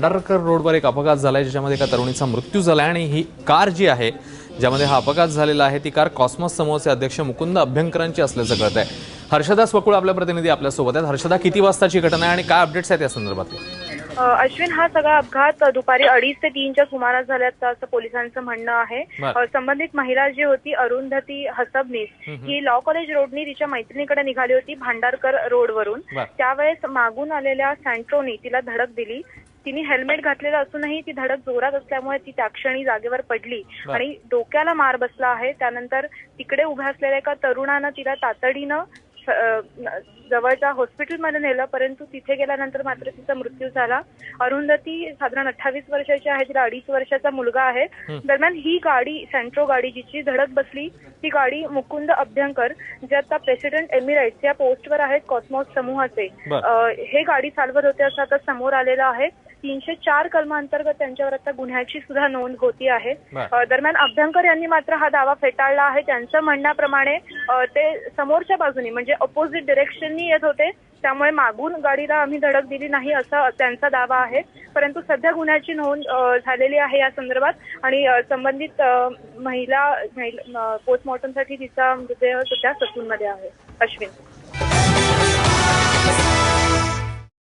भांडारकर रोडवर एक अपघात झालाय ज्याच्यामध्ये एका तरुणीचा मृत्यू झालाय आणि ही कार जी आहे ज्यामध्ये हा अपघात झालेला आहे ती कार कॉस्मॉस समूहाचे अध्यक्ष मुकुंद अभ्यंकरांची असल्याचं कळतंय। हर्षदा स्वकुळ आपल्या प्रतिनिधी आपल्या सोबत आहेत। हर्षदा, किती वाजताची घटना आहे आणि काय अपडेट्स आहेत या संदर्भात? अश्विन, हा सगळा अपघात दुपारी 2:30 ते 3च्या सुमारास झाल्याचं असं पोलिसांचं म्हणणं आहे। संबंधित महिला जी होती अरुंधती हसबनीस ही लॉ कॉलेज रोडनी तिच्या मैत्रिणीकडे निघाली होती भांडारकर रोडवरून। त्यावेळेस मागून आलेल्या सँट्रोनी तिला धडक दिली। तिने हेल्मेट घातलेलं असूनही ती धडक जोरात असल्यामुळे ती त्या क्षणी जागेवर पडली आणि डोक्याला मार बसला आहे। त्यानंतर तिकडे उभ्या असलेल्या एका तरुणानं तिला तातडीनं जवळच्या हॉस्पिटलमध्ये नेलं, परंतु तिथे गेल्यानंतर मात्र तिचा मृत्यू झाला। अरुंधती साधारण 28 वर्षाची आहे, तिला 2.5 वर्षाचा मुलगा आहे। दरम्यान ही गाडी, सेंट्रो गाडी जिची धडक बसली, ती गाडी मुकुंद अभ्यंकर जे आता प्रेसिडेंट एमिरेट्स या पोस्टवर आहेत कॉस्मॉस समूहाचे, हे गाडी चालवत होते असं आता समोर आलेलं आहे। 304 कलमांतर्गत त्यांच्यावर आता गुन्ह्याची सुद्धा नोंद होती आहे। दरम्यान अभ्यंकर यांनी मात्र हा दावा फेटाळला आहे। त्यांच्या म्हणण्याप्रमाणे ते समोरच्या बाजूने म्हणजे अपोजिट डिरेक्शननी येत होते, त्यामुळे मागून गाडीला आम्ही धडक दिली नाही असा त्यांचा दावा आहे। परंतु सध्या गुन्ह्याची नोंद झालेली आहे या संदर्भात आणि संबंधित महिला पोस्टमॉर्टमसाठी तिचा मृतदेह सध्या ससूनमध्ये आहे। अश्विन।